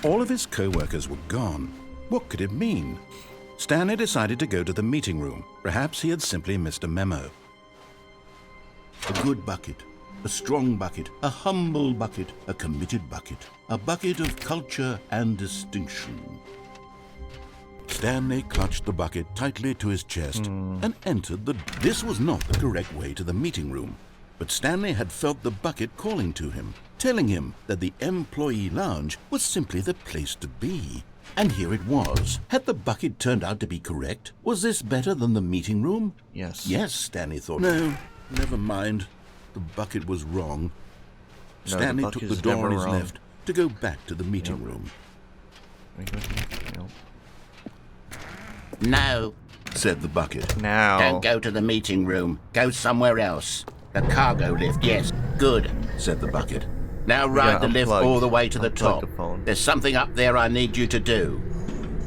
All of his co-workers were gone. What could it mean? Stanley decided to go to the meeting room. Perhaps he had simply missed a memo. A good bucket, a strong bucket, a humble bucket, a committed bucket, a bucket of culture and distinction. Stanley clutched the bucket tightly to his chest and entered the... This was not the correct way to the meeting room, but Stanley had felt the bucket calling to him, telling him that the employee lounge was simply the place to be. And here it was. Had the bucket turned out to be correct? Was this better than the meeting room? Yes. Yes, Stanley thought. No, never mind. The bucket was wrong. No, Stanley took the door on his left to go back to the meeting room. No, said the bucket. Now. don't go to the meeting room. Go somewhere else. The cargo lift, yes. Good, Said the bucket. now ride the lift all the way to the unplug top. the phone. There's something up there I need you to do.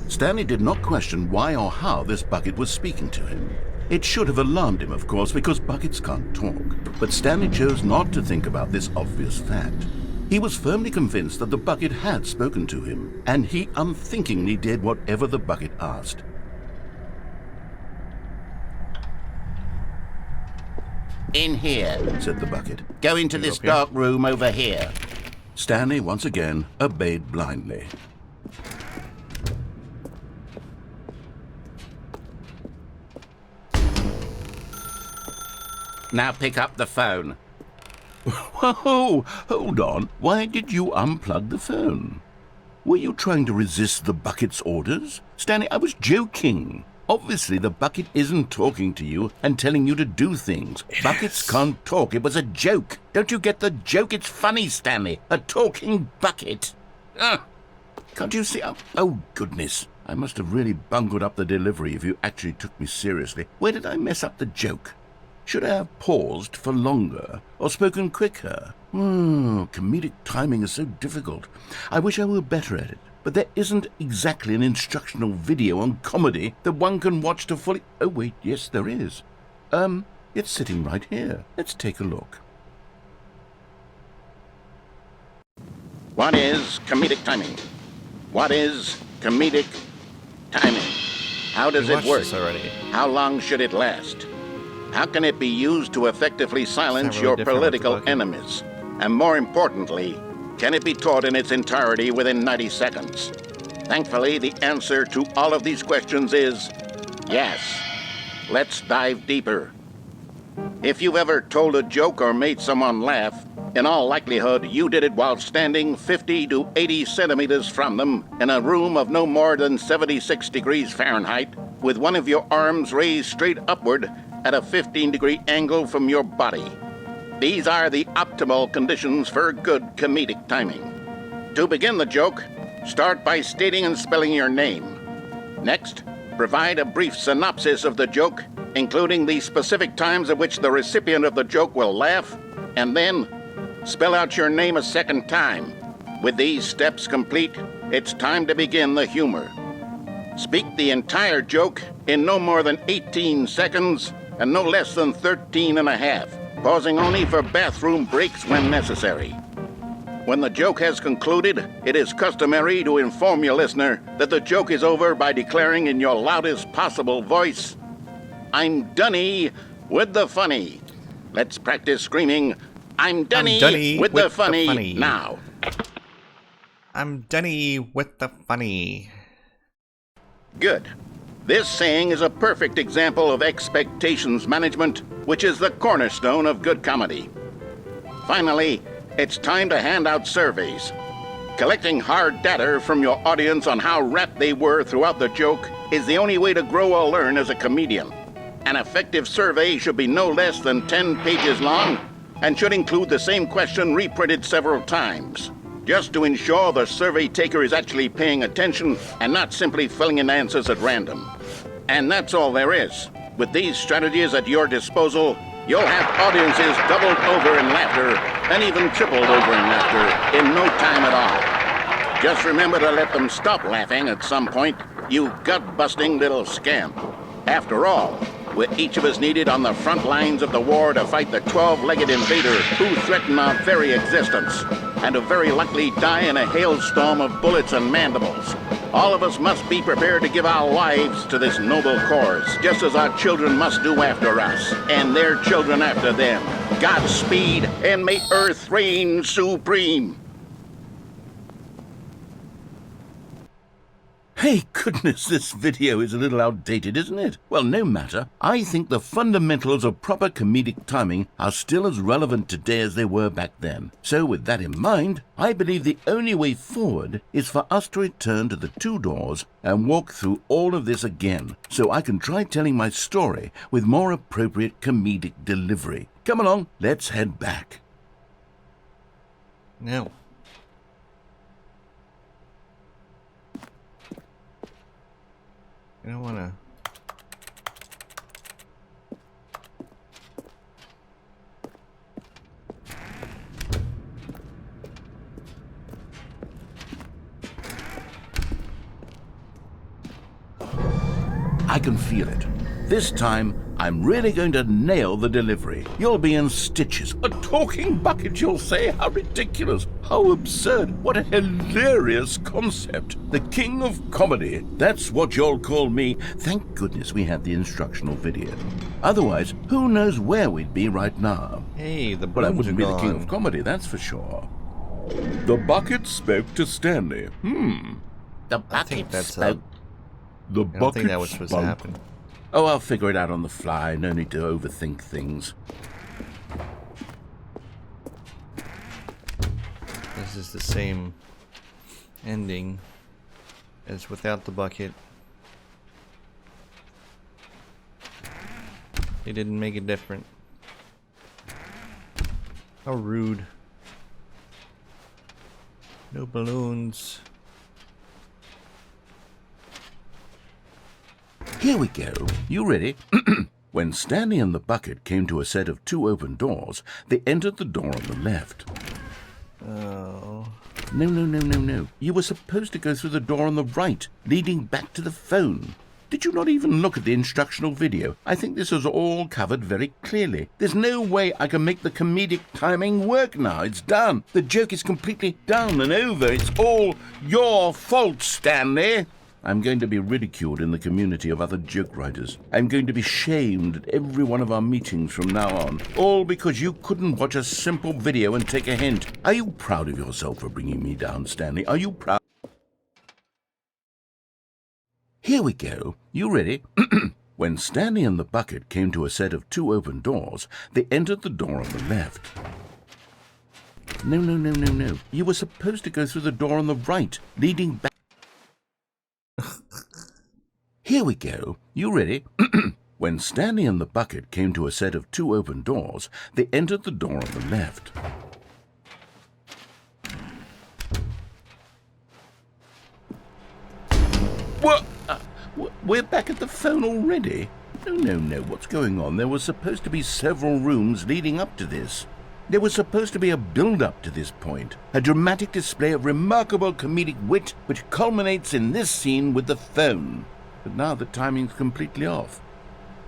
Stanley did not question why or how this bucket was speaking to him. It should have alarmed him, of course, because buckets can't talk. But Stanley chose not to think about this obvious fact. He was firmly convinced that the bucket had spoken to him, and he unthinkingly did whatever the bucket asked. In here. Said the bucket. Go into this okay? dark room over here. Stanley once again obeyed blindly. Now pick up the phone. Whoa, hold on. Why did you unplug the phone? Were you trying to resist the bucket's orders? Stanley, I was joking. Obviously, the bucket isn't talking to you and telling you to do things. Buckets can't talk. It was a joke. Don't you get the joke? It's funny, Stanley. A talking bucket. Can't you see? Oh, goodness. I must have really bungled up the delivery if you actually took me seriously. Where did I mess up the joke? Should I have paused for longer or spoken quicker? Comedic timing is so difficult. I wish I were better at it. But there isn't exactly an instructional video on comedy that one can watch to fully... Oh, wait, yes, there is. It's sitting right here. Let's take a look. What is comedic timing? What is comedic timing? How does it work? Already. How long should it last? How can it be used to effectively silence really your different with the political bucket. enemies? And more importantly, can it be taught in its entirety within 90 seconds? Thankfully, the answer to all of these questions is yes. Let's dive deeper. If you've ever told a joke or made someone laugh, in all likelihood, you did it while standing 50 to 80 centimeters from them in a room of no more than 76 degrees Fahrenheit, with one of your arms raised straight upward at a 15-degree angle from your body. These are the optimal conditions for good comedic timing. To begin the joke, start by stating and spelling your name. Next, provide a brief synopsis of the joke, including the specific times at which the recipient of the joke will laugh, and then spell out your name a second time. With these steps complete, it's time to begin the humor. Speak the entire joke in no more than 18 seconds and no less than 13 and a half, pausing only for bathroom breaks when necessary. When the joke has concluded, it is customary to inform your listener that the joke is over by declaring in your loudest possible voice, "I'm Doney with the funny." Let's practice screaming, "I'm Doney with the funny now." I'm Doney with the funny. Good. This saying is a perfect example of expectations management, which is the cornerstone of good comedy. Finally, it's time to hand out surveys. Collecting hard data from your audience on how rapt they were throughout the joke is the only way to grow or learn as a comedian. An effective survey should be no less than 10 pages long and should include the same question reprinted several times, just to ensure the survey taker is actually paying attention and not simply filling in answers at random. And that's all there is. With these strategies at your disposal, you'll have audiences doubled over in laughter and even tripled over in laughter in no time at all. Just remember to let them stop laughing at some point, you gut-busting little scamp. After all, we're each of us needed on the front lines of the war to fight the 12-legged invader who threaten our very existence. and to very likely die in a hailstorm of bullets and mandibles. All of us must be prepared to give our lives to this noble cause, just as our children must do after us, and their children after them. Godspeed, and may Earth reign supreme. Hey, goodness, this video is a little outdated, isn't it? Well, no matter. I think the fundamentals of proper comedic timing are still as relevant today as they were back then. So with that in mind, I believe the only way forward is for us to return to the two doors and walk through all of this again, so I can try telling my story with more appropriate comedic delivery. Come along, let's head back. No. I don't want to... I can feel it. This time, I'm really going to nail the delivery. You'll be in stitches. A talking bucket, you'll say? How ridiculous. How absurd. What a hilarious concept. The king of comedy. That's what you'll call me. Thank goodness we had the instructional video. Otherwise, who knows where we'd be right now. Hey, the But I balloons wouldn't are be the king of gone. comedy, that's for sure. The bucket spoke to Stanley. The I think bucket that's spoke. The I don't bucket think that was supposed to spoke. happen. Oh, I'll figure it out on the fly. No need to overthink things. This is the same ending as without the bucket. They didn't make it different. How rude. No balloons. Here we go. You ready? When Stanley and the bucket came to a set of two open doors, they entered the door on the left. Oh. No. You were supposed to go through the door on the right, leading back to the phone. Did you not even look at the instructional video? I think this is all covered very clearly. There's no way I can make the comedic timing work now. It's done. The joke is completely done and over. It's all your fault, Stanley. I'm going to be ridiculed in the community of other joke writers. I'm going to be shamed at every one of our meetings from now on. All because you couldn't watch a simple video and take a hint. Are you proud of yourself for bringing me down, Stanley? Are you proud? Here we go. You ready? When Stanley and the bucket came to a set of two open doors, they entered the door on the left. No. You were supposed to go through the door on the right, leading back. Here we go. You ready? When Stanley and the bucket came to a set of two open doors, they entered the door on the left. What? We're back at the phone already? No. What's going on? There were supposed to be several rooms leading up to this. There was supposed to be a build-up to this point, a dramatic display of remarkable comedic wit which culminates in this scene with the phone. But now the timing's completely off.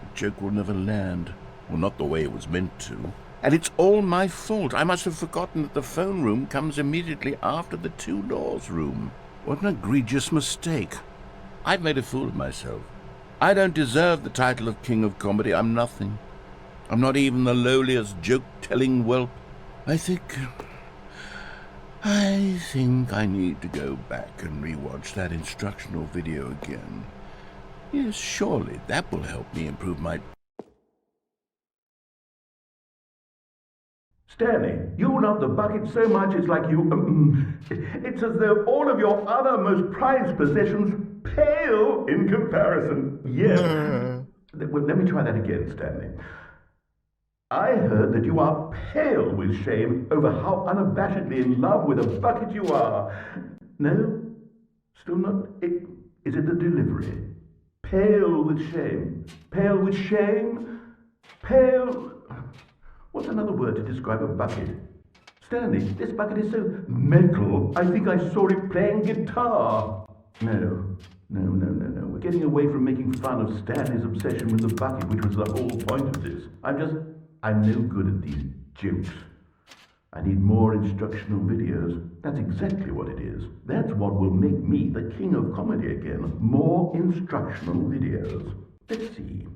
The joke will never land. Well, not the way it was meant to. And it's all my fault. I must have forgotten that the phone room comes immediately after the two doors room. What an egregious mistake. I've made a fool of myself. I don't deserve the title of King of Comedy. I'm nothing. I'm not even the lowliest joke-telling whelp. I think I need to go back and rewatch that instructional video again. Yes, surely that will help me improve my... Stanley, you love the bucket so much it's like you... it's as though all of your other most prized possessions pale in comparison. Yes. Well, let me try that again, Stanley. I heard that you are pale with shame over how unabashedly in love with a bucket you are. No? Still not? Is it the delivery? Pale with shame. Pale with shame? Pale... What's another word to describe a bucket? Stanley, this bucket is so metal, I think I saw it playing guitar. No. We're getting away from making fun of Stanley's obsession with the bucket, which was the whole point of this. I'm no good at these jokes. I need more instructional videos. That's exactly what it is. That's what will make me the king of comedy again. More instructional videos. Let's see.